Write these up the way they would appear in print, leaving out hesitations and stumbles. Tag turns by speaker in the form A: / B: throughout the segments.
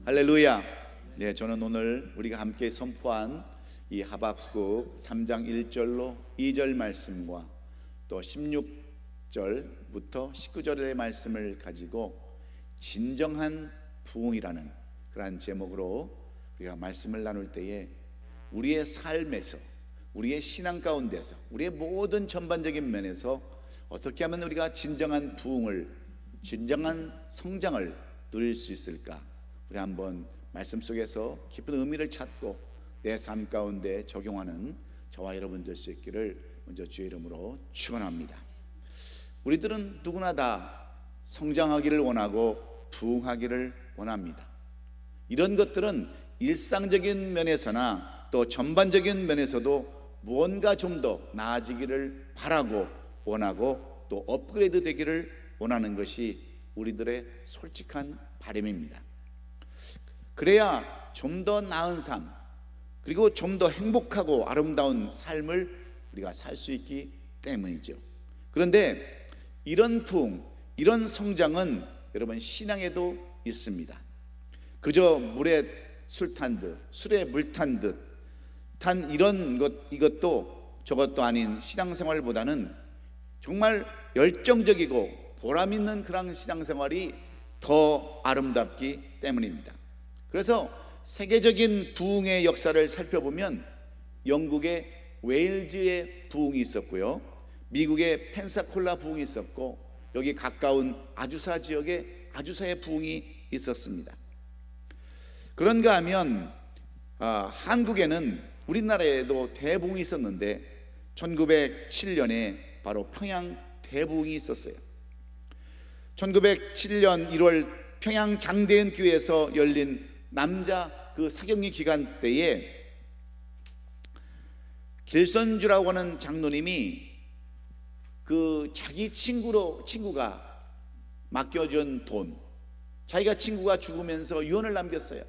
A: 할렐루야. 네, 저는 오늘 우리가 함께 선포한 이 하박국 3장 1절로 2절 말씀과 또 16절부터 19절의 말씀을 가지고 진정한 부흥이라는 그러한 제목으로 우리가 말씀을 나눌 때에 우리의 삶에서, 우리의 신앙 가운데서, 우리의 모든 전반적인 면에서 어떻게 하면 우리가 진정한 부흥을, 진정한 성장을 누릴 수 있을까? 우리 한번 말씀 속에서 깊은 의미를 찾고 내 삶 가운데 적용하는 저와 여러분 될 수 있기를 먼저 주의 이름으로 축원합니다. 우리들은 누구나 다 성장하기를 원하고 부흥하기를 원합니다. 이런 것들은 일상적인 면에서나 또 전반적인 면에서도 무언가 좀 더 나아지기를 바라고 원하고 또 업그레이드 되기를 원하는 것이 우리들의 솔직한 바람입니다. 그래야 좀 더 나은 삶, 그리고 좀 더 행복하고 아름다운 삶을 우리가 살 수 있기 때문이죠. 그런데 이런 부흥, 이런 성장은 여러분 신앙에도 있습니다. 그저 물에 술 탄 듯, 술에 물 탄 듯 탄 이것도 저것도 아닌 신앙생활보다는 정말 열정적이고 보람 있는 그런 신앙생활이 더 아름답기 때문입니다. 그래서 세계적인 부흥의 역사를 살펴보면 영국의 웨일즈의 부흥이 있었고요, 미국의 펜사콜라 부흥이 있었고, 여기 가까운 아주사 지역의 아주사의 부흥이 있었습니다. 그런가 하면 한국에는 우리나라에도 대부흥이 있었는데 1907년에 바로 평양 대부흥이 있었어요. 1907년 1월 평양 장대현 교회에서 열린 남자 그 사경리 기간 때에 길선주라고 하는 장로님이 그 자기 친구가 맡겨준 돈, 자기가 친구가 죽으면서 유언을 남겼어요.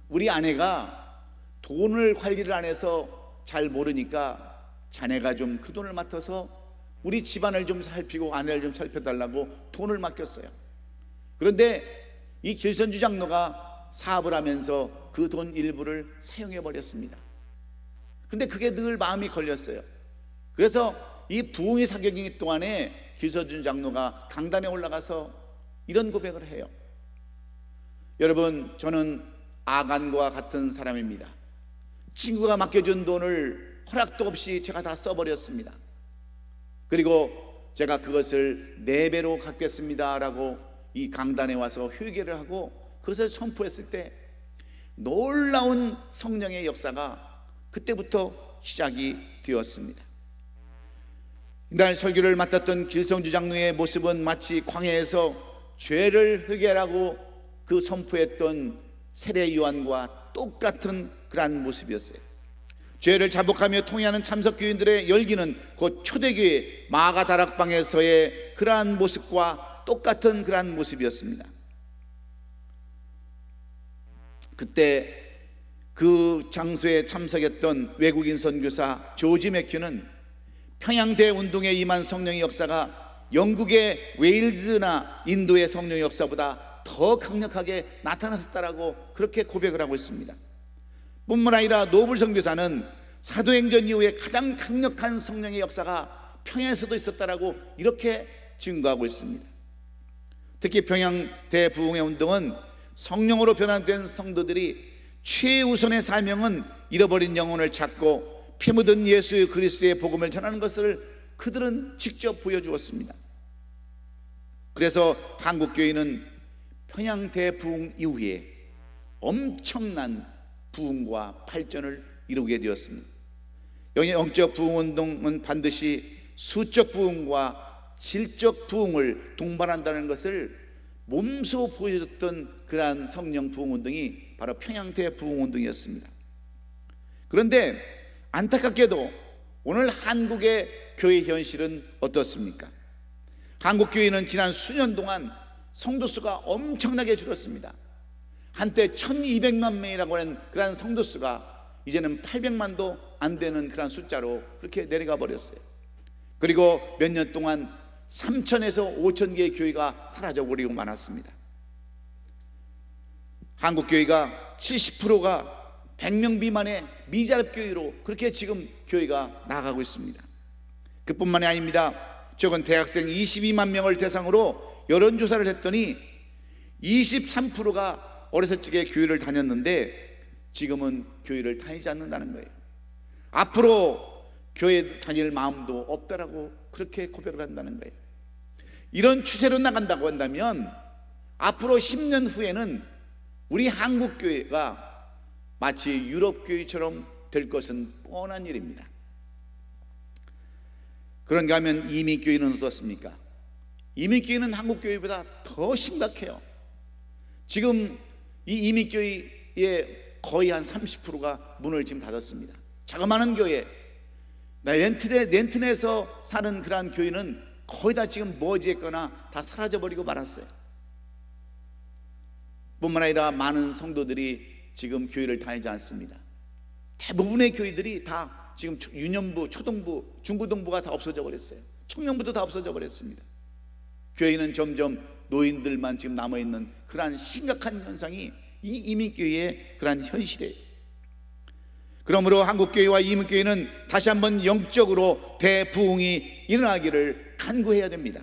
A: 우리 아내가 돈을 관리를 안 해서 잘 모르니까 자네가 좀 그 돈을 맡아서 우리 집안을 좀 살피고 아내를 좀 살펴달라고 돈을 맡겼어요. 그런데 이 길선주 장로가 사업을 하면서 그 돈 일부를 사용해 버렸습니다. 근데 그게 늘 마음이 걸렸어요. 그래서 이 부흥의 사경기 동안에 길선주 장로가 강단에 올라가서 이런 고백을 해요. 여러분, 저는 아간과 같은 사람입니다. 친구가 맡겨준 돈을 허락도 없이 제가 다 써버렸습니다. 그리고 제가 그것을 4배로 갚겠습니다 라고 이 강단에 와서 회개를 하고 그것을 선포했을 때 놀라운 성령의 역사가 그때부터 시작이 되었습니다. 이날 설교를 맡았던 길성주 장로의 모습은 마치 광야에서 죄를 회개하라고 그 선포했던 세례 요한과 똑같은 그러한 모습이었어요. 죄를 자복하며 통회하는 참석교인들의 열기는 곧 초대교회 마가다락방에서의 그러한 모습과 똑같은 그러한 모습이었습니다. 그때 그 장소에 참석했던 외국인 선교사 조지 맥큐는 평양대 운동에 임한 성령의 역사가 영국의 웨일즈나 인도의 성령의 역사보다 더 강력하게 나타났다라고 그렇게 고백을 하고 있습니다. 뿐만 아니라 노블 선교사는 사도행전 이후에 가장 강력한 성령의 역사가 평양에서도 있었다라고 이렇게 증거하고 있습니다. 특히 평양 대부흥의 운동은 성령으로 변화된 성도들이 최우선의 사명은 잃어버린 영혼을 찾고 피 묻은 예수 그리스도의 복음을 전하는 것을 그들은 직접 보여주었습니다. 그래서 한국교회는 평양 대부흥 이후에 엄청난 부흥과 발전을 이루게 되었습니다. 영적 부흥 운동은 반드시 수적 부흥과 질적 부흥을 동반한다는 것을 몸소 보여줬던 그러한 성령 부흥 운동이 바로 평양대 부흥 운동이었습니다. 그런데 안타깝게도 오늘 한국의 교회 현실은 어떻습니까? 한국 교회는 지난 수년 동안 성도 수가 엄청나게 줄었습니다. 한때 1200만 명이라고 하는 그러한 성도 수가 이제는 800만도 안 되는 그러한 숫자로 그렇게 내려가 버렸어요. 그리고 몇 년 동안 3,000에서 5,000 개의 교회가 사라져버리고 말았습니다. 한국 교회가 70%가 100명 미만의 미자립 교회로 그렇게 지금 교회가 나아가고 있습니다. 그뿐만이 아닙니다. 최근 대학생 22만 명을 대상으로 여론조사를 했더니 23%가 어렸을 적에 교회를 다녔는데 지금은 교회를 다니지 않는다는 거예요. 앞으로 교회 다닐 마음도 없다라고 그렇게 고백을 한다는 거예요. 이런 추세로 나간다고 한다면 앞으로 10년 후에는 우리 한국 교회가 마치 유럽 교회처럼 될 것은 뻔한 일입니다. 그런가 하면 이민교회는 어떻습니까? 이민교회는 한국 교회보다 더 심각해요. 지금 이 이민교회의 거의 한 30%가 문을 지금 닫았습니다. 자그마한 교회, 렌트내서 사는 그러한 교회는 거의 다 지금 머지했거나 다 사라져버리고 말았어요. 뿐만 아니라 많은 성도들이 지금 교회를 다니지 않습니다. 대부분의 교회들이 다 지금 유년부, 초등부, 중고등부가 다 없어져 버렸어요. 청년부도 다 없어져 버렸습니다. 교회는 점점 노인들만 지금 남아있는 그러한 심각한 현상이 이 이민교회의 그러한 현실이에요. 그러므로 한국교회와 이민교회는 다시 한번 영적으로 대부흥이 일어나기를 간구해야 됩니다.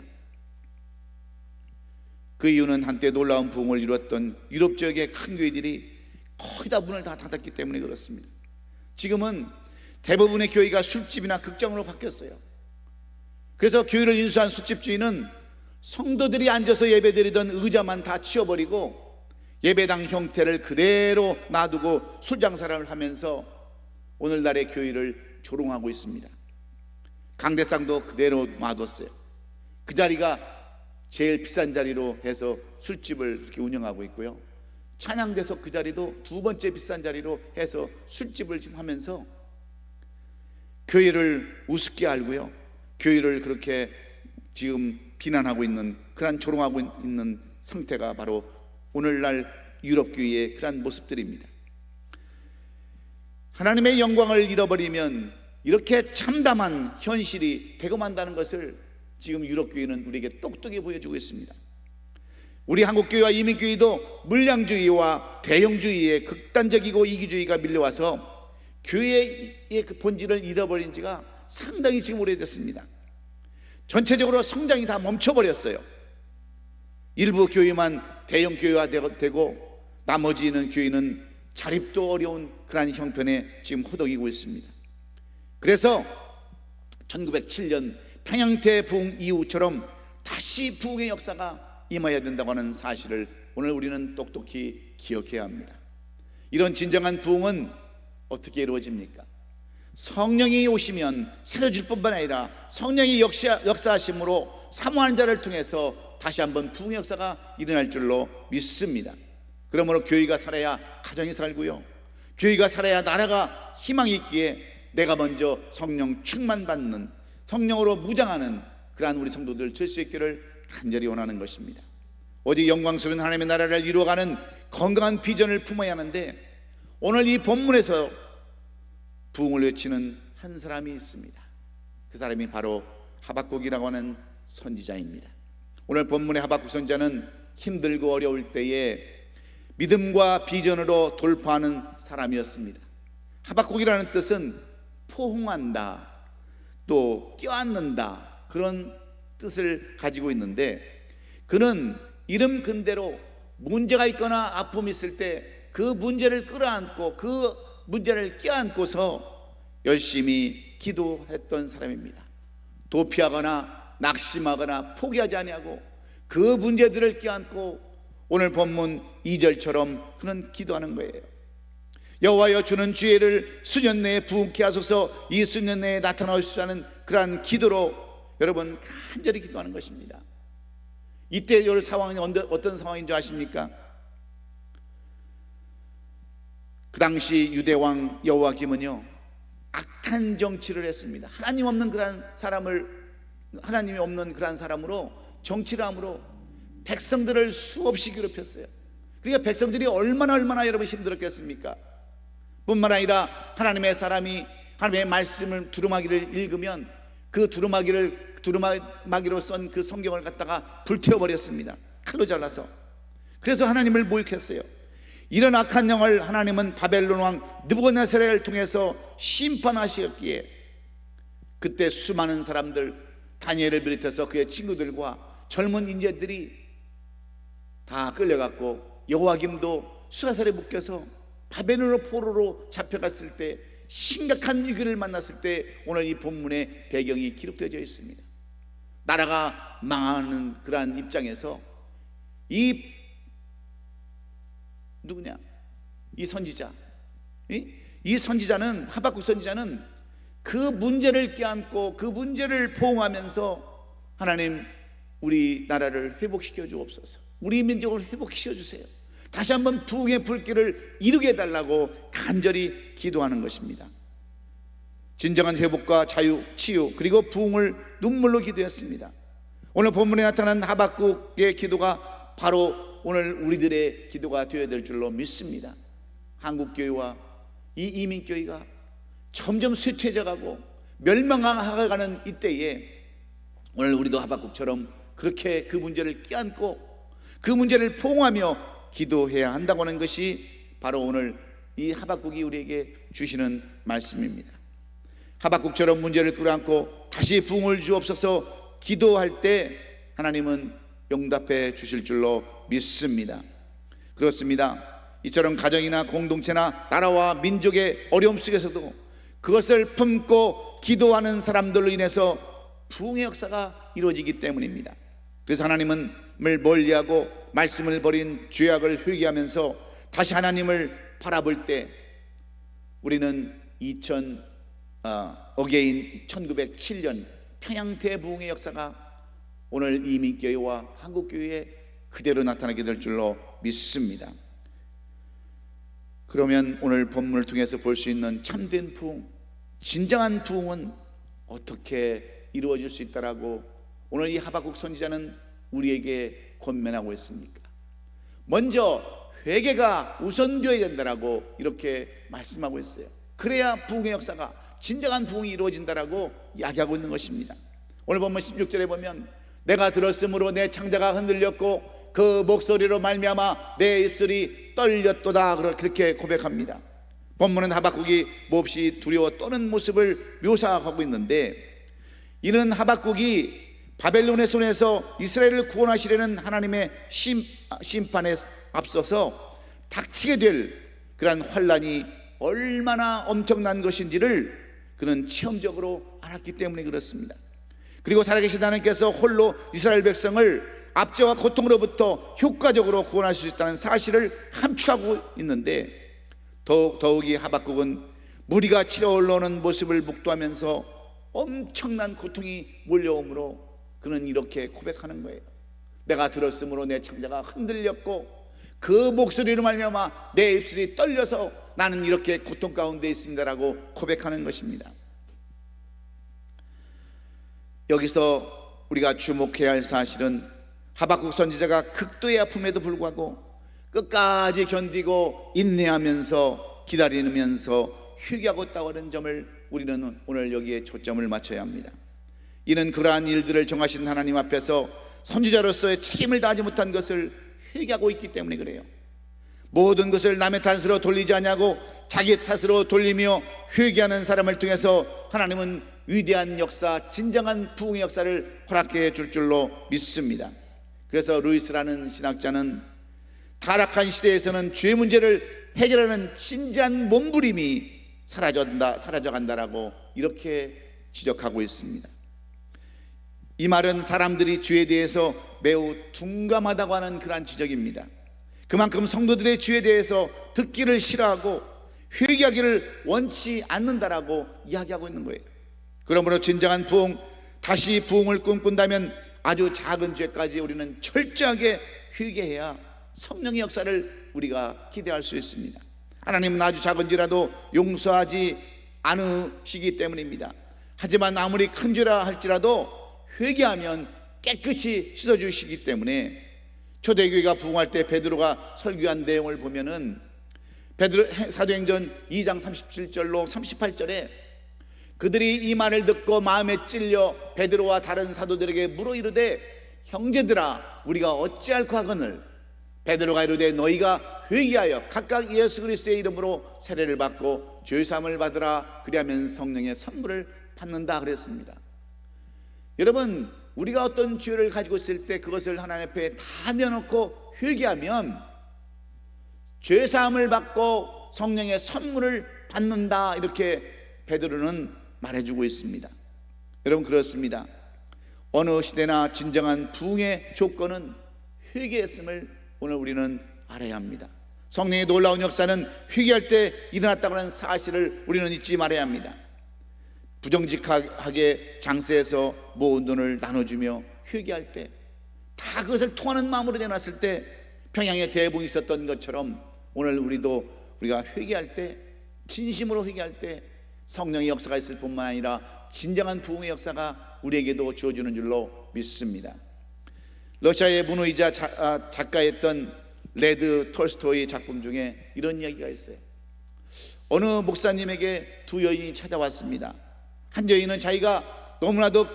A: 그 이유는 한때 놀라운 부흥을 이루었던 유럽 지역의 큰 교회들이 거의 다 문을 다 닫았기 때문에 그렇습니다. 지금은 대부분의 교회가 술집이나 극장으로 바뀌었어요. 그래서 교회를 인수한 술집주인은 성도들이 앉아서 예배드리던 의자만 다 치워버리고 예배당 형태를 그대로 놔두고 술장사를 하면서 오늘날의 교회를 조롱하고 있습니다. 강대상도 그대로 놔뒀어요. 그 자리가 제일 비싼 자리로 해서 술집을 이렇게 운영하고 있고요. 찬양대석 그 자리도 두 번째 비싼 자리로 해서 술집을 지금 하면서 교회를 우습게 알고요, 교회를 그렇게 지금 비난하고 있는, 그런 조롱하고 있는 상태가 바로 오늘날 유럽교회의 그런 모습들입니다. 하나님의 영광을 잃어버리면 이렇게 참담한 현실이 되고 만다는 것을 지금 유럽교회는 우리에게 똑똑히 보여주고 있습니다. 우리 한국교회와 이민교회도 물량주의와 대형주의의 극단적이고 이기주의가 밀려와서 교회의 그 본질을 잃어버린 지가 상당히 지금 오래됐습니다. 전체적으로 성장이 다 멈춰버렸어요. 일부 교회만 대형교회화되고 나머지는 교회는 자립도 어려운 그러한 형편에 지금 호덕이고 있습니다. 그래서 1907년 평양태 부흥 이후처럼 다시 부흥의 역사가 임해야 된다고 하는 사실을 오늘 우리는 똑똑히 기억해야 합니다. 이런 진정한 부흥은 어떻게 이루어집니까? 성령이 오시면 새로질 뿐만 아니라 성령이 역사하심으로 사모하는 자를 통해서 다시 한번 부흥의 역사가 일어날 줄로 믿습니다. 그러므로 교회가 살아야 가정이 살고요, 교회가 살아야 나라가 희망이 있기에 내가 먼저 성령 충만받는, 성령으로 무장하는 그러한 우리 성도들 될 수 있기를 간절히 원하는 것입니다. 오직 영광스러운 하나님의 나라를 이루어가는 건강한 비전을 품어야 하는데, 오늘 이 본문에서 부흥을 외치는 한 사람이 있습니다. 그 사람이 바로 하박국이라고 하는 선지자입니다. 오늘 본문의 하박국 선지자는 힘들고 어려울 때에 믿음과 비전으로 돌파하는 사람이었습니다. 하박국이라는 뜻은 포옹한다, 또 껴안는다, 그런 뜻을 가지고 있는데, 그는 이름 근대로 문제가 있거나 아픔이 있을 때 그 문제를 끌어안고 그 문제를 껴안고서 열심히 기도했던 사람입니다. 도피하거나 낙심하거나 포기하지 아니하고 그 문제들을 껴안고 오늘 본문 2절처럼 그는 기도하는 거예요. 여호와여, 주는 주의를 수년 내에 부흥케 하소서. 이 수년 내에 나타나시자는 그러한 기도로 여러분 간절히 기도하는 것입니다. 이때 이 상황이 어떤 상황인 줄 아십니까? 그 당시 유대왕 여호와김은요, 악한 정치를 했습니다. 하나님이 없는 그러한 사람으로 정치를 함으로 백성들을 수없이 괴롭혔어요. 그러니까 백성들이 얼마나 여러분 힘들었겠습니까? 뿐만 아니라 하나님의 사람이 하나님의 말씀을 두루마기를 읽으면 그 두루마기로 쓴 그 성경을 갖다가 불태워버렸습니다. 칼로 잘라서. 그래서 하나님을 모욕했어요. 이런 악한 영을 하나님은 바벨론 왕 느부갓네살을 통해서 심판하셨기에 그때 수많은 사람들, 다니엘을 비롯해서 그의 친구들과 젊은 인재들이 다 끌려갔고, 여호야김도 수사살에 묶여서 바벨론 포로로 잡혀갔을 때, 심각한 위기를 만났을 때 오늘 이 본문의 배경이 기록되어 있습니다. 나라가 망하는 그러한 입장에서 이 누구냐? 이 선지자, 이 선지자는, 하박국 선지자는 그 문제를 껴안고 그 문제를 포옹하면서 하나님, 우리 나라를 회복시켜 주옵소서, 우리 민족을 회복시켜 주세요, 다시 한번 부흥의 불길을 이루게 해달라고 간절히 기도하는 것입니다. 진정한 회복과 자유, 치유, 그리고 부흥을 눈물로 기도했습니다. 오늘 본문에 나타난 하박국의 기도가 바로 오늘 우리들의 기도가 되어야 될 줄로 믿습니다. 한국교회와 이 이민교회가 점점 쇠퇴해져가고 멸망하가는 이때에 오늘 우리도 하박국처럼 그렇게 그 문제를 껴안고 그 문제를 포옹하며 기도해야 한다고 하는 것이 바로 오늘 이 하박국이 우리에게 주시는 말씀입니다. 하박국처럼 문제를 끌어안고 다시 부흥을 주옵소서 기도할 때 하나님은 응답해 주실 줄로 믿습니다. 그렇습니다. 이처럼 가정이나 공동체나 나라와 민족의 어려움 속에서도 그것을 품고 기도하는 사람들로 인해서 부흥의 역사가 이루어지기 때문입니다. 그래서 하나님을 멀리하고 말씀을 버린 죄악을 회개하면서 다시 하나님을 바라볼 때 우리는 1907년 평양 대부흥의 역사가 오늘 이민교회와 한국교회에 그대로 나타나게 될 줄로 믿습니다. 그러면 오늘 본문을 통해서 볼 수 있는 참된 부흥, 진정한 부흥은 어떻게 이루어질 수 있다라고 오늘 이 하박국 선지자는 우리에게 권면하고 있습니까? 먼저 회개가 우선되어야 된다라고 이렇게 말씀하고 있어요. 그래야 부흥의 역사가, 진정한 부흥이 이루어진다라고 이야기하고 있는 것입니다. 오늘 본문 16절에 보면 내가 들었으므로 내 창자가 흔들렸고 그 목소리로 말미암아 내 입술이 떨렸도다, 그렇게 고백합니다. 본문은 하박국이 몹시 두려워 떠는 모습을 묘사하고 있는데, 이는 하박국이 바벨론의 손에서 이스라엘을 구원하시려는 하나님의 심판에 앞서서 닥치게 될 그러한 환란이 얼마나 엄청난 것인지를 그는 체험적으로 알았기 때문에 그렇습니다. 그리고 살아계신 하나님께서 홀로 이스라엘 백성을 압제와 고통으로부터 효과적으로 구원할 수 있다는 사실을 함축하고 있는데, 더욱이 하박국은 무리가 치러 올라오는 모습을 목도하면서 엄청난 고통이 몰려오므로 그는 이렇게 고백하는 거예요. 내가 들었으므로 내 창자가 흔들렸고 그 목소리로 말미암아 내 입술이 떨려서 나는 이렇게 고통 가운데 있습니다라고 고백하는 것입니다. 여기서 우리가 주목해야 할 사실은 하박국 선지자가 극도의 아픔에도 불구하고 끝까지 견디고 인내하면서 기다리면서 회개하고 있다고 하는 점을 우리는 오늘 여기에 초점을 맞춰야 합니다. 이는 그러한 일들을 정하신 하나님 앞에서 선지자로서의 책임을 다하지 못한 것을 회개하고 있기 때문에 그래요. 모든 것을 남의 탓으로 돌리지 않냐고 자기 탓으로 돌리며 회개하는 사람을 통해서 하나님은 위대한 역사, 진정한 부흥의 역사를 허락해 줄 줄로 믿습니다. 그래서 루이스라는 신학자는 타락한 시대에서는 죄 문제를 해결하는 진지한 몸부림이 사라져간다라고 이렇게 지적하고 있습니다. 이 말은 사람들이 죄에 대해서 매우 둔감하다고 하는 그러한 지적입니다. 그만큼 성도들의 죄에 대해서 듣기를 싫어하고 회개하기를 원치 않는다라고 이야기하고 있는 거예요. 그러므로 진정한 부흥, 다시 부흥을 꿈꾼다면 아주 작은 죄까지 우리는 철저하게 회개해야 성령의 역사를 우리가 기대할 수 있습니다. 하나님은 아주 작은 죄라도 용서하지 않으시기 때문입니다. 하지만 아무리 큰 죄라 할지라도 회개하면 깨끗이 씻어주시기 때문에 초대교회가 부흥할 때 베드로가 설교한 내용을 보면은 사도행전 2장 37절로 38절에 그들이 이 말을 듣고 마음에 찔려 베드로와 다른 사도들에게 물어 이르되 형제들아 우리가 어찌할까 하거늘 베드로가 이르되 너희가 회개하여 각각 예수 그리스도의 이름으로 세례를 받고 죄 사함을 받으라. 그리하면 성령의 선물을 받는다 그랬습니다. 여러분, 우리가 어떤 죄를 가지고 있을 때 그것을 하나님 앞에 다 내어놓고 회개하면 죄 사함을 받고 성령의 선물을 받는다, 이렇게 베드로는 말해주고 있습니다. 여러분, 그렇습니다. 어느 시대나 진정한 부흥의 조건은 회개였음을 오늘 우리는 알아야 합니다. 성령의 놀라운 역사는 회개할 때 일어났다고 하는 사실을 우리는 잊지 말아야 합니다. 부정직하게 장세에서 모은 돈을 나눠주며 회개할 때, 다 그것을 통하는 마음으로 내놨을 때 평양에 대붕이 있었던 것처럼 오늘 우리가 회개할 때, 진심으로 회개할 때 성령의 역사가 있을 뿐만 아니라 진정한 부흥의 역사가 우리에게도 주어지는 줄로 믿습니다. 러시아의 문호이자 작가였던 레드 톨스토이 작품 중에 이런 이야기가 있어요. 어느 목사님에게 두 여인이 찾아왔습니다. 한 여인은 자기가 너무나도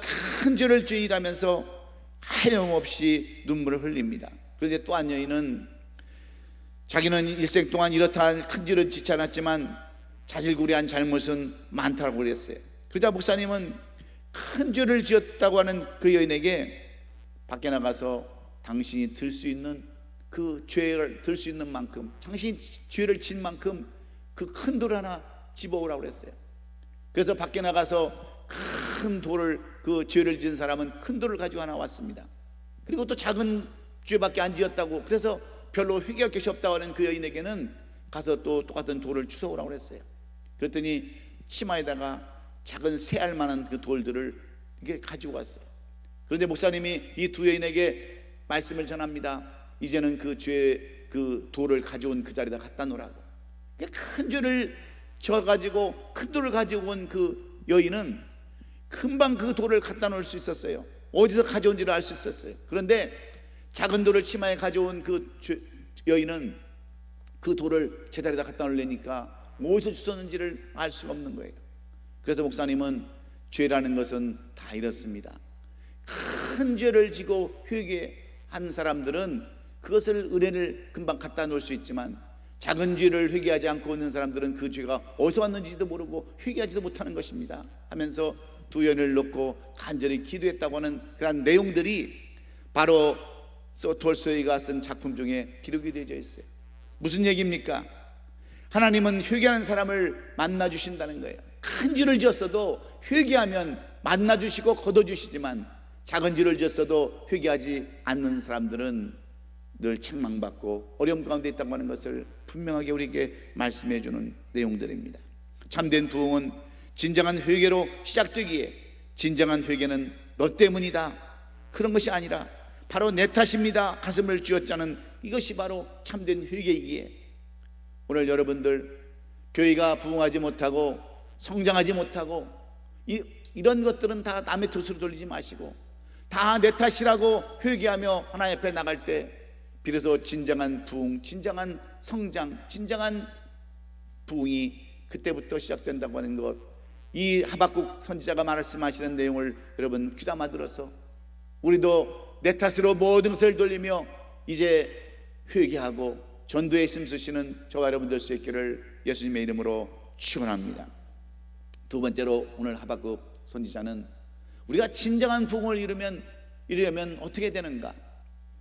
A: 큰 죄를 저지르면서 하염없이 눈물을 흘립니다. 그런데 또 한 여인은 자기는 일생 동안 이렇다 할 큰 죄를 짓지 않았지만 자질구레한 잘못은 많다고 그랬어요. 그러자 목사님은 큰 죄를 지었다고 하는 그 여인에게 밖에 나가서 당신이 들 수 있는 그 죄를 들 수 있는 만큼, 당신이 죄를 진 만큼 그 큰 돌 하나 집어오라고 그랬어요. 그래서 밖에 나가서 큰 돌을, 그 죄를 지은 사람은 큰 돌을 가지고 하나 왔습니다. 그리고 또 작은 죄밖에 안 지었다고, 그래서 별로 회개할 것이 없다고 하는 그 여인에게는 가서 또 똑같은 돌을 주워오라고 그랬어요. 그랬더니 치마에다가 작은 새알만한 그 돌들을 이렇게 가지고 왔어요. 그런데 목사님이 이 두 여인에게 말씀을 전합니다. 이제는 그 돌을 가져온 그 자리에다 갖다 놓으라고. 큰 죄를 져가지고 큰 돌을 가지고 온 그 여인은 금방 그 돌을 갖다 놓을 수 있었어요. 어디서 가져온지를 알 수 있었어요. 그런데 작은 돌을 치마에 가져온 그 여인은 그 돌을 제자리에다 갖다 놓으려니까 어디서 주웠는지를 알 수가 없는 거예요. 그래서 목사님은 죄라는 것은 다 이렇습니다. 큰 죄를 지고 회개한 사람들은 그것을, 은혜를 금방 갖다 놓을 수 있지만 작은 죄를 회개하지 않고 있는 사람들은 그 죄가 어디서 왔는지도 모르고 회개하지도 못하는 것입니다 하면서 두 여인을 놓고 간절히 기도했다고 하는 그런 내용들이 바로 톨스토이가 쓴 작품 중에 기록이 되어 있어요. 무슨 얘기입니까? 하나님은 회개하는 사람을 만나주신다는 거예요. 큰 죄를 지었어도 회개하면 만나주시고 걷어주시지만 작은 죄를 지었어도 회개하지 않는 사람들은 늘 책망받고 어려움 가운데 있다고 하는 것을 분명하게 우리에게 말씀해 주는 내용들입니다. 참된 부흥은 진정한 회개로 시작되기에, 진정한 회개는 너 때문이다, 그런 것이 아니라 바로 내 탓입니다, 가슴을 쥐어짜는 이것이 바로 참된 회개이기에, 오늘 여러분들 교회가 부흥하지 못하고 성장하지 못하고 이런 것들은 다 남의 탓으로 돌리지 마시고 다 내 탓이라고 회개하며 하나님 앞에 나갈 때 비로소 진정한 부흥, 진정한 성장, 진정한 부흥이 그때부터 시작된다고 하는 것, 이 하박국 선지자가 말씀하시는 내용을 여러분 귀담아 들어서 우리도 내 탓으로 모든 것을 돌리며 이제 회개하고 전도에 힘쓰시는 저와 여러분 될 수 있기를 예수님의 이름으로 축원합니다. 두 번째로 오늘 하박국 선지자는 우리가 진정한 부흥을 이루려면 어떻게 되는가?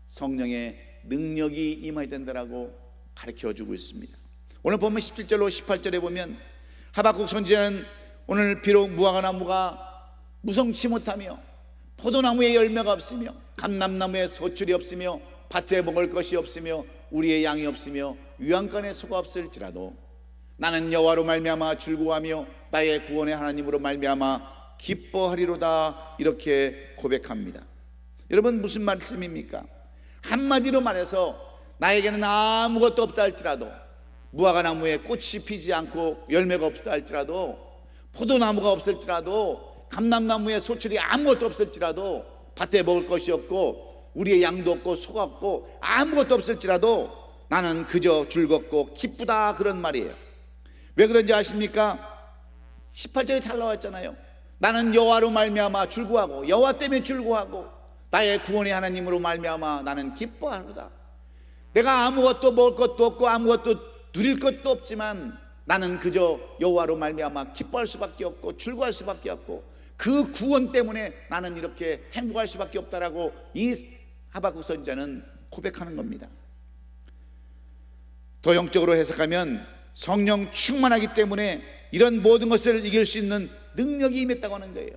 A: 성령의 능력이 임해야 된다라고 가르쳐주고 있습니다. 오늘 보면 17절로 18절에 보면 하박국 선지자는 오늘 비록 무화과나무가 무성치 못하며 포도나무에 열매가 없으며 감람나무에 소출이 없으며 밭에 먹을 것이 없으며 우리의 양이 없으며 유황간에 소가 없을지라도 나는 여호와로 말미암아 즐거워하며 나의 구원의 하나님으로 말미암아 기뻐하리로다, 이렇게 고백합니다. 여러분, 무슨 말씀입니까? 한마디로 말해서 나에게는 아무것도 없다 할지라도, 무화과나무에 꽃이 피지 않고 열매가 없다 할지라도, 포도나무가 없을지라도, 감람나무에 소출이 아무것도 없을지라도, 밭에 먹을 것이 없고 우리의 양도 없고 소가 없고 아무것도 없을지라도 나는 그저 즐겁고 기쁘다, 그런 말이에요. 왜 그런지 아십니까? 18절에 잘 나왔잖아요. 나는 여호와로 말미암아 즐거워하고, 여호와 때문에 즐거워하고 나의 구원의 하나님으로 말미암아 나는 기뻐하노라. 내가 아무것도 먹을 것도 없고 아무것도 누릴 것도 없지만 나는 그저 여호와로 말미암아 기뻐할 수밖에 없고 즐거워할 수밖에 없고 그 구원 때문에 나는 이렇게 행복할 수밖에 없다라고 이 하박국 선지자는 고백하는 겁니다. 더 영적으로 해석하면 성령 충만하기 때문에 이런 모든 것을 이길 수 있는 능력이 임했다고 하는 거예요.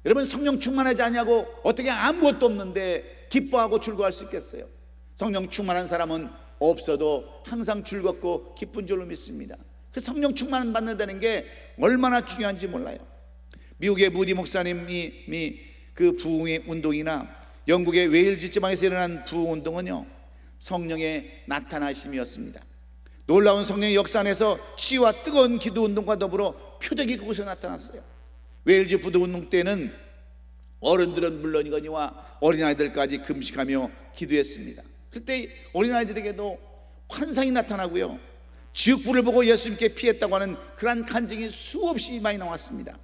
A: 여러분, 성령 충만하지 않냐고 어떻게 아무것도 없는데 기뻐하고 즐거워할 수 있겠어요? 성령 충만한 사람은 없어도 항상 즐겁고 기쁜 줄로 믿습니다. 그 성령 충만 받는다는 게 얼마나 중요한지 몰라요. 미국의 무디 목사님이 그 부흥의 운동이나 영국의 웨일즈 지방에서 일어난 부흥 운동은요, 성령의 나타나심이었습니다. 놀라운 성령의 역사 안에서 치유와 뜨거운 기도 운동과 더불어 표적이 그곳에 나타났어요. 웨일즈 부흥 운동 때는 어른들은 물론이거니와 어린아이들까지 금식하며 기도했습니다. 그때 어린아이들에게도 환상이 나타나고요, 지옥불을 보고 예수님께 피했다고 하는 그러한 간증이 수없이 많이 나왔습니다.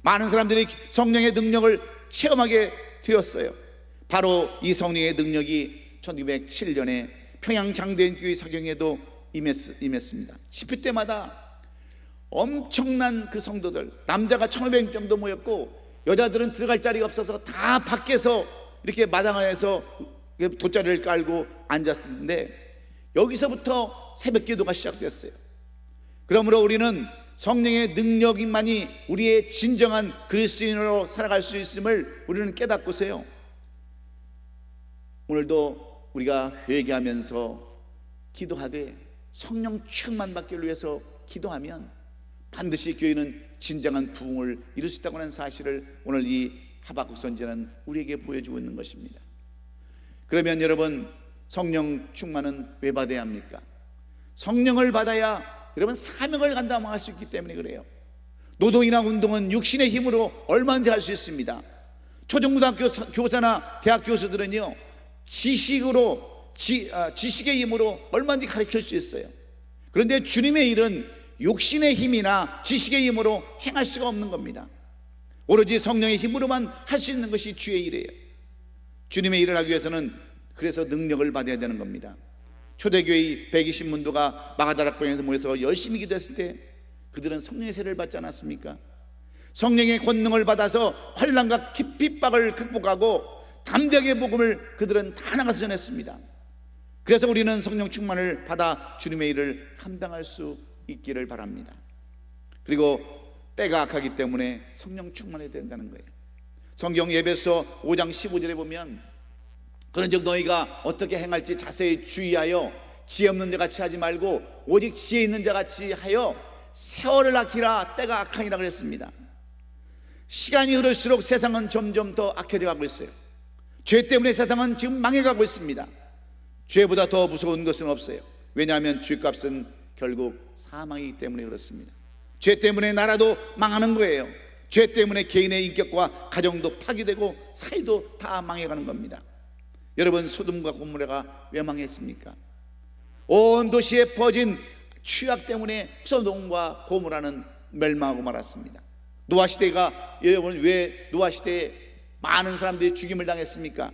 A: 많은 사람들이 성령의 능력을 체험하게 되었어요. 바로 이 성령의 능력이 1907년에 평양 장대인교회 사경에도 임했습니다. 집회 때마다 엄청난 그 성도들, 남자가 1,500명 정도 모였고 여자들은 들어갈 자리가 없어서 다 밖에서 이렇게 마당에서 돗자리를 깔고 앉았는데, 여기서부터 새벽 기도가 시작됐어요. 그러므로 우리는 성령의 능력만이 우리의 진정한 그리스도인으로 살아갈 수 있음을 우리는 깨닫고서요, 오늘도 우리가 회개하면서 기도하되 성령 충만 받기를 위해서 기도하면 반드시 교회는 진정한 부흥을 이룰 수 있다고 하는 사실을 오늘 이 하박국 선지자는 우리에게 보여주고 있는 것입니다. 그러면 여러분, 성령 충만은 왜 받아야 합니까? 성령을 받아야 여러분 사명을 감당할 수 있기 때문에 그래요. 노동이나 운동은 육신의 힘으로 얼마든지 할 수 있습니다. 초중고등학교 교사나 대학 교수들은요, 지식의 힘으로 얼마든지 가르칠 수 있어요. 그런데 주님의 일은 육신의 힘이나 지식의 힘으로 행할 수가 없는 겁니다. 오로지 성령의 힘으로만 할 수 있는 것이 주의 일이에요. 주님의 일을 하기 위해서는 그래서 능력을 받아야 되는 겁니다. 초대교회 120문도가 마가다락방에서 모여서 열심히 기도했을 때 그들은 성령의 세례를 받지 않았습니까? 성령의 권능을 받아서 환난과 핍박을 극복하고 담대하게 복음을 그들은 다 나가서 전했습니다. 그래서 우리는 성령 충만을 받아 주님의 일을 감당할 수 있기를 바랍니다. 그리고 때가 악하기 때문에 성령 충만해야 된다는 거예요. 성경 에베소 5장 15절에 보면, 그런즉 너희가 어떻게 행할지 자세히 주의하여 지혜 없는 자 같이 하지 말고 오직 지혜 있는 자 같이 하여 세월을 아끼라, 때가 악하니라 그랬습니다. 시간이 흐를수록 세상은 점점 더 악해져 가고 있어요. 죄 때문에 세상은 지금 망해가고 있습니다. 죄보다 더 무서운 것은 없어요. 왜냐하면 죄값은 결국 사망이기 때문에 그렇습니다. 죄 때문에 나라도 망하는 거예요. 죄 때문에 개인의 인격과 가정도 파괴되고 사회도 다 망해가는 겁니다. 여러분, 소돔과 고모라가 왜 망했습니까? 온 도시에 퍼진 취악 때문에 소돔과 고모라는 멸망하고 말았습니다. 노아 시대가, 여러분, 왜 노아 시대에 많은 사람들이 죽임을 당했습니까?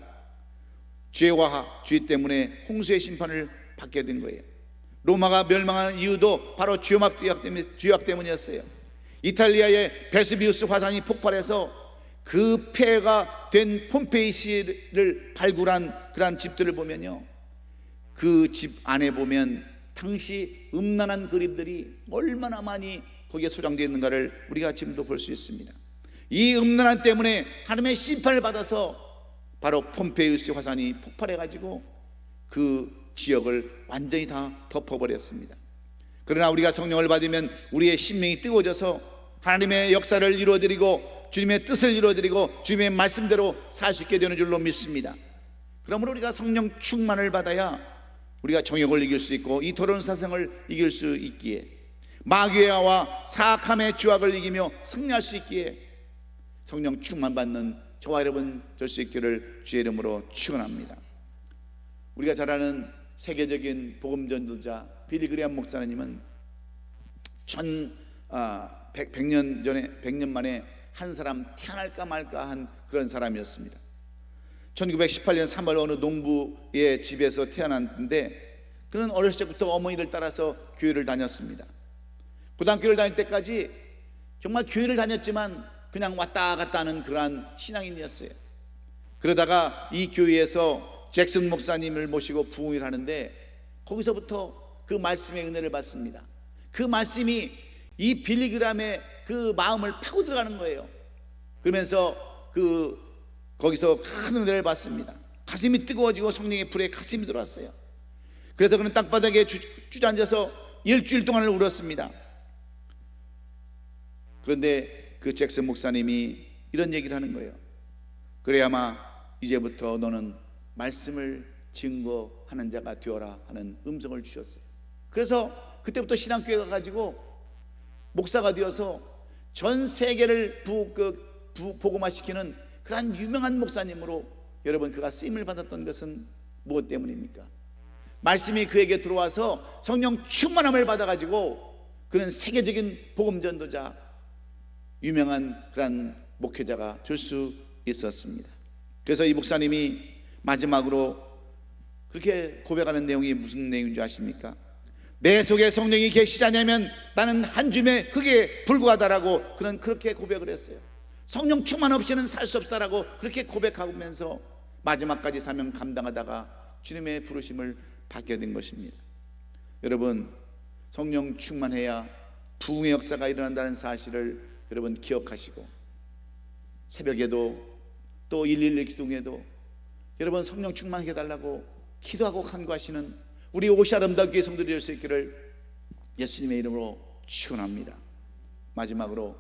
A: 죄와 죄 때문에 홍수의 심판을 받게 된 거예요. 로마가 멸망한 이유도 바로 죄악 때문이었어요. 이탈리아의 베스비우스 화산이 폭발해서 그 폐허가 된 폼페이시를 발굴한 그러한 집들을 보면요, 그 집 안에 보면 당시 음란한 그림들이 얼마나 많이 거기에 소장되어 있는가를 우리가 지금도 볼 수 있습니다. 이 음란함 때문에 하나님의 심판을 받아서 바로 폼페이우스 화산이 폭발해가지고 그 지역을 완전히 다 덮어버렸습니다. 그러나 우리가 성령을 받으면 우리의 심령이 뜨거워져서 하나님의 역사를 이루어드리고 주님의 뜻을 이루어드리고 주님의 말씀대로 살 수 있게 되는 줄로 믿습니다. 그러므로 우리가 성령 충만을 받아야 우리가 정욕을 이길 수 있고 이 더러운 세상을 이길 수 있기에, 마귀와 사악함의 죄악을 이기며 승리할 수 있기에 성령 충만 받는 저와 여러분 될 수 있기를 주의 이름으로 축원합니다. 우리가 잘 아는 세계적인 복음 전도자 빌리 그레이엄 목사님은 100년 만에 한 사람 태어날까 말까 한 그런 사람이었습니다. 1918년 3월 어느 농부의 집에서 태어났는데 그는 어렸을 때부터 어머니를 따라서 교회를 다녔습니다. 고등학교를 다닐 때까지 정말 교회를 다녔지만 그냥 왔다 갔다 하는 그러한 신앙인이었어요. 그러다가 이 교회에서 잭슨 목사님을 모시고 부흥을 하는데 거기서부터 그 말씀의 은혜를 받습니다. 그 말씀이 이 빌리그람의 그 마음을 파고 들어가는 거예요. 그러면서 거기서 큰 은혜를 받습니다. 가슴이 뜨거워지고 성령의 불에 가슴이 들어왔어요. 그래서 그는 땅바닥에 주저앉아서 일주일 동안을 울었습니다. 그런데 그 잭슨 목사님이 이런 얘기를 하는 거예요. 그래 아마 이제부터 너는 말씀을 증거하는 자가 되어라 하는 음성을 주셨어요. 그래서 그때부터 신앙교회 가가지고 목사가 되어서 전 세계를 복음화시키는 그러한 유명한 목사님으로 여러분 그가 쓰임을 받았던 것은 무엇 때문입니까? 말씀이 그에게 들어와서 성령 충만함을 받아가지고 그는 세계적인 복음 전도자, 유명한 그러한 목회자가 될 수 있었습니다. 그래서 이 목사님이 마지막으로 그렇게 고백하는 내용이 무슨 내용인 줄 아십니까? 내 속에 성령이 계시지 않으면 나는 한 줌의 흙에 불과하다라고 그는 그렇게 고백을 했어요. 성령 충만 없이는 살 수 없다라고 그렇게 고백하면서 마지막까지 사명 감당하다가 주님의 부르심을 받게 된 것입니다. 여러분, 성령 충만해야 부흥의 역사가 일어난다는 사실을 여러분 기억하시고, 새벽에도 또 112 기도에도 여러분 성령 충만하게 해달라고 기도하고 간구하시는 우리 오시 아름다운 교회 성도들이 될 수 있기를 예수님의 이름으로 축원합니다. 마지막으로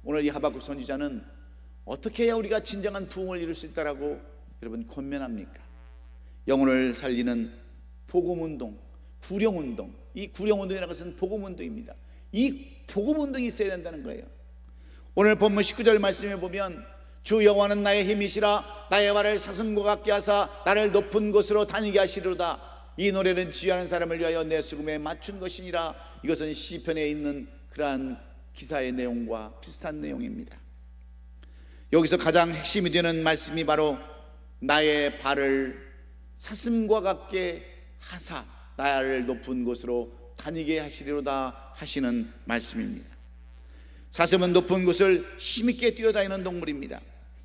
A: 오늘 이 하박국 선지자는 어떻게 해야 우리가 진정한 부흥을 이룰 수 있다라고 여러분 권면합니까? 영혼을 살리는 복음운동, 구령운동. 이 구령운동이라는 것은 복음운동입니다. 이 복음운동이 있어야 된다는 거예요. 오늘 본문 19절 말씀에 보면 주 여호와는 나의 힘이시라 나의 발을 사슴과 같게 하사 나를 높은 곳으로 다니게 하시리로다. 이 노래는 지휘하는 사람을 위하여 내 수금에 맞춘 것이니라. 이것은 시편에 있는 그러한 기사의 내용과 비슷한 내용입니다. 여기서 가장 핵심이 되는 말씀이 바로 나의 발을 사슴과 같게 하사 나를 높은 곳으로 다니게 하시리로다 하시는 말씀입니다. 사슴은 높은 곳을 힘있게 뛰어다니는 동물입니다.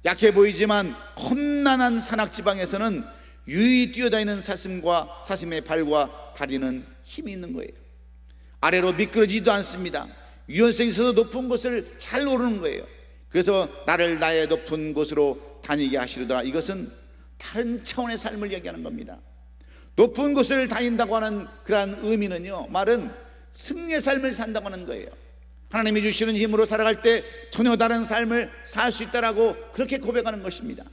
A: 약해 보이지만 험난한 산악지방에서는 유유히 뛰어다니는 사슴과 사슴의 발과 다리는 힘이 있는 거예요. 아래로 미끄러지지도 않습니다. 유연성이 있어서 높은 곳을 잘 오르는 거예요. 그래서 나를 나의 높은 곳으로 다니게 하시리로다. 이것은 다른 차원의 삶을 얘기하는 겁니다. 높은 곳을 다닌다고 하는 그러한 의미는요, 말은 승리의 삶을 산다고 하는 거예요. 하나님이 주시는 힘으로 살아갈 때 전혀 다른 삶을 살 수 있다라고 그렇게 고백하는 것입니다.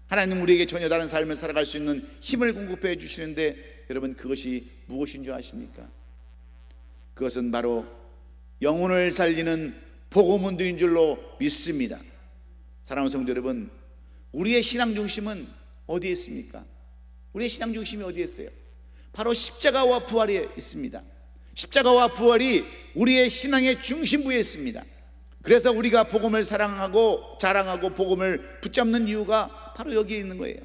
A: 하나님 우리에게 전혀 다른 삶을 살아갈 수 있는 힘을 공급해 주시는데 여러분 그것이 무엇인 줄 아십니까? 그것은 바로 영혼을 살리는 복음운동인 줄로 믿습니다. 사랑하는 성도 여러분, 우리의 신앙 중심은 어디에 있습니까? 우리의 신앙 중심이 어디에 있어요? 바로 십자가와 부활에 있습니다. 십자가와 부활이 우리의 신앙의 중심부에 있습니다. 그래서 우리가 복음을 사랑하고 자랑하고 복음을 붙잡는 이유가 바로 여기에 있는 거예요.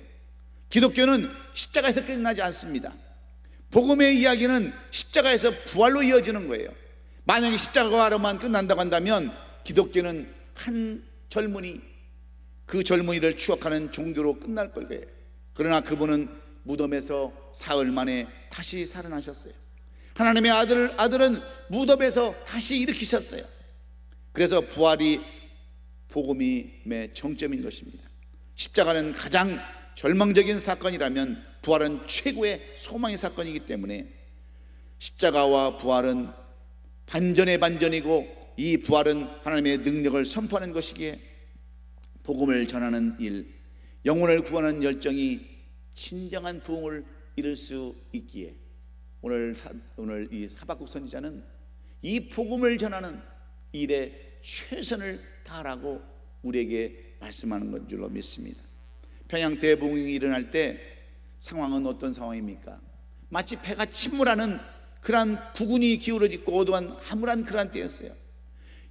A: 기독교는 십자가에서 끝나지 않습니다. 복음의 이야기는 십자가에서 부활로 이어지는 거예요. 만약에 십자가로만 끝난다고 한다면 기독교는 한 젊은이, 그 젊은이를 추억하는 종교로 끝날 거예요. 그러나 그분은 무덤에서 사흘 만에 다시 살아나셨어요. 하나님의 아들은 무덤에서 다시 일으키셨어요. 그래서 부활이 복음의 정점인 것입니다. 십자가는 가장 절망적인 사건이라면 부활은 최고의 소망의 사건이기 때문에 십자가와 부활은 반전의 반전이고, 이 부활은 하나님의 능력을 선포하는 것이기에 복음을 전하는 일, 영혼을 구하는 열정이 진정한 부흥을 이룰 수 있기에 오늘 이 하박국 선지자는 이 복음을 전하는 일에 최선을 다하라고 우리에게 말씀하는 것 줄로 믿습니다. 평양 대부흥이 일어날 때 상황은 어떤 상황입니까? 마치 배가 침몰하는 그러한 구군이 기울어지고 어두운 암울한 그러한 때였어요.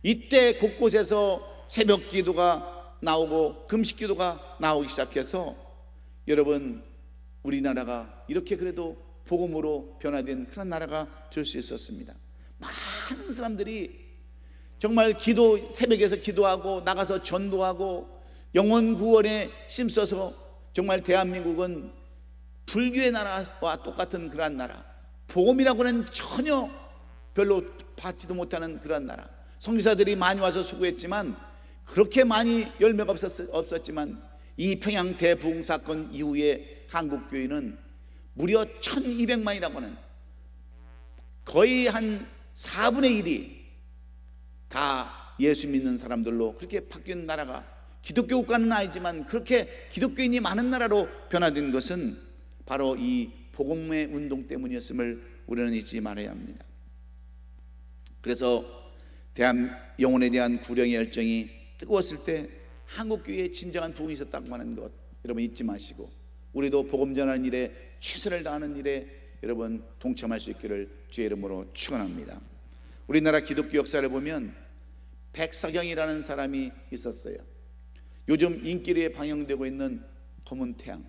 A: 이때 곳곳에서 새벽 기도가 나오고 금식 기도가 나오기 시작해서 여러분, 우리나라가 이렇게 그래도 복음으로 변화된 그런 나라가 될 수 있었습니다. 많은 사람들이 정말 새벽에서 기도하고 나가서 전도하고 영혼 구원에 힘써서 정말 대한민국은 불교의 나라와 똑같은 그러한 나라, 복음이라고는 전혀 별로 받지도 못하는 그런 나라. 선교사들이 많이 와서 수고했지만 그렇게 많이 열매가 없었지만 이 평양 대부흥 사건 이후에 한국교회는 무려 1200만이라고 하는, 거의 한 4분의 1이 다 예수 믿는 사람들로 그렇게 바뀐 나라가, 기독교 국가는 아니지만 그렇게 기독교인이 많은 나라로 변화된 것은 바로 이 복음의 운동 때문이었음을 우리는 잊지 말아야 합니다. 그래서 영혼에 대한 구령의 열정이 뜨거웠을 때 한국교회에 진정한 부흥이 있었다고 하는 것 여러분 잊지 마시고, 우리도 복음 전하는 일에 최선을 다하는 일에 여러분 동참할 수 있기를 주의 이름으로 축원합니다. 우리나라 기독교 역사를 보면 백사경이라는 사람이 있었어요. 요즘 인기리에 방영되고 있는 검은 태양,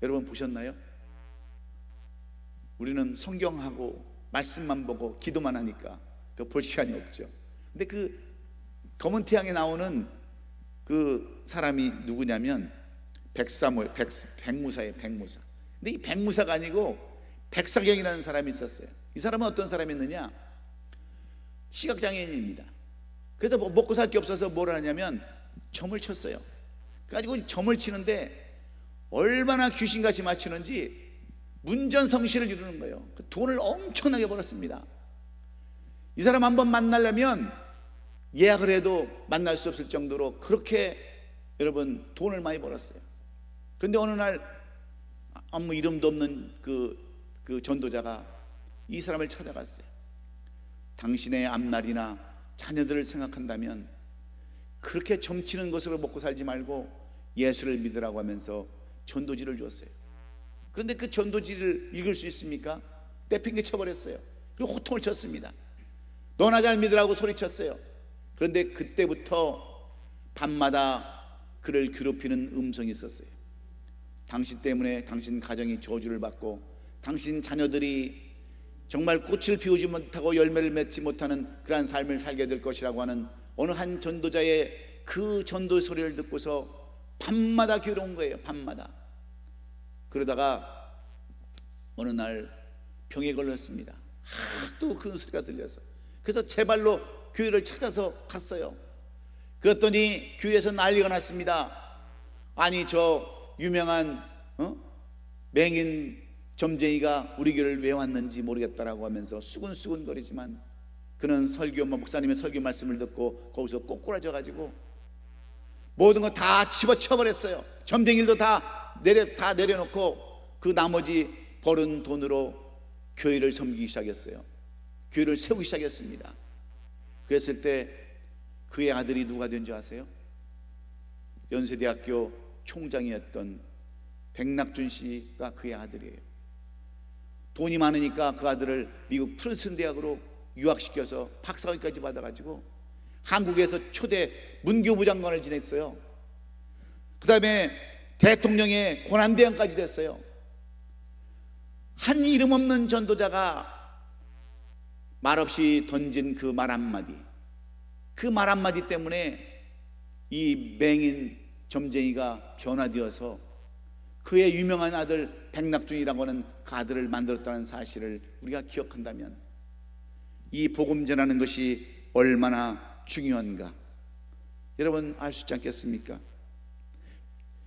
A: 여러분 보셨나요? 우리는 성경하고 말씀만 보고 기도만 하니까 볼 시간이 없죠. 근데 그 검은 태양에 나오는 그 사람이 누구냐면 백무사예요. 백무사. 근데 이 백무사가 아니고 백사경이라는 사람이 있었어요. 이 사람은 어떤 사람이었느냐? 시각장애인입니다. 그래서 먹고 살 게 없어서 뭘 하냐면 점을 쳤어요. 그래가지고 점을 치는데 얼마나 귀신같이 맞추는지 문전성시를 이루는 거예요. 돈을 엄청나게 벌었습니다. 이 사람 한번 만나려면 예약을 해도 만날 수 없을 정도로 그렇게 여러분 돈을 많이 벌었어요. 그런데 어느 날 아무 이름도 없는 그 전도자가 이 사람을 찾아갔어요. 당신의 앞날이나 자녀들을 생각한다면 그렇게 점치는 것으로 먹고 살지 말고 예수를 믿으라고 하면서 전도지를 줬어요. 그런데 그 전도지를 읽을 수 있습니까? 떼핑게 쳐버렸어요. 그리고 호통을 쳤습니다. 너나 잘 믿으라고 소리쳤어요. 그런데 그때부터 밤마다 그를 괴롭히는 음성이 있었어요. 당신 때문에 당신 가정이 저주를 받고 당신 자녀들이 정말 꽃을 피우지 못하고 열매를 맺지 못하는 그러한 삶을 살게 될 것이라고 하는 어느 한 전도자의 그 전도 소리를 듣고서 밤마다 괴로운 거예요. 밤마다. 그러다가 어느 날 병에 걸렸습니다. 하도 큰 소리가 들려서. 그래서 제 발로 교회를 찾아서 갔어요. 그랬더니 교회에서 난리가 났습니다. 아니 저 유명한 맹인 점쟁이가 우리 교회를 왜 왔는지 모르겠다라고 하면서 수근수근거리지만 그는 목사님의 설교 말씀을 듣고 거기서 꼬꾸라져 가지고 모든 거 다 집어쳐버렸어요. 점쟁이들도 다 내려놓고 그 나머지 벌은 돈으로 교회를 섬기기 시작했어요. 교회를 세우기 시작했습니다. 그랬을 때 그의 아들이 누가 된 줄 아세요? 연세대학교 총장이었던 백낙준 씨가 그의 아들이에요. 돈이 많으니까 그 아들을 미국 프린스턴 대학으로 유학시켜서 박사학위까지 받아가지고 한국에서 초대 문교부 장관을 지냈어요. 그 다음에 대통령의 고난대행까지 됐어요. 한 이름 없는 전도자가 말없이 던진 그 말 한마디, 그 말 한마디 때문에 이 맹인 점쟁이가 변화되어서 그의 유명한 아들 백낙준이라고 하는 그 아들을 만들었다는 사실을 우리가 기억한다면 이 복음 전하는 것이 얼마나 중요한가 여러분 알 수 있지 않겠습니까?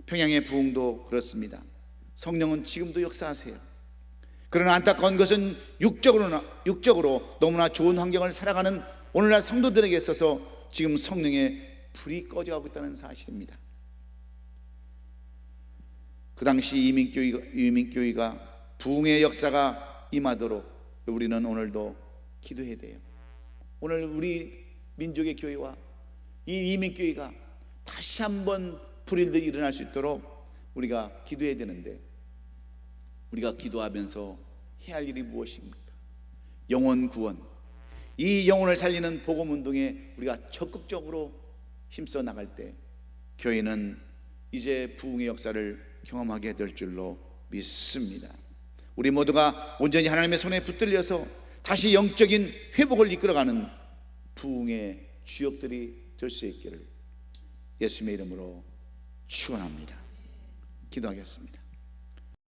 A: 평양의 부흥도 그렇습니다. 성령은 지금도 역사하세요. 그러나 안타까운 것은 육적으로 너무나 좋은 환경을 살아가는 오늘날 성도들에게 있어서 지금 성령의 불이 꺼져가고 있다는 사실입니다. 그 당시 이민교회가 부흥의 역사가 임하도록 우리는 오늘도 기도해야 돼요. 오늘 우리 민족의 교회와 이 이민교회가 다시 한번 불일들이 일어날 수 있도록 우리가 기도해야 되는데 우리가 기도하면서 해야 할 일이 무엇입니까? 영혼 구원, 이 영혼을 살리는 복음 운동에 우리가 적극적으로 힘써 나갈 때 교회는 이제 부흥의 역사를 경험하게 될 줄로 믿습니다. 우리 모두가 온전히 하나님의 손에 붙들려서 다시 영적인 회복을 이끌어가는 부흥의 주역들이 될 수 있기를 예수님의 이름으로 축원합니다. 기도하겠습니다.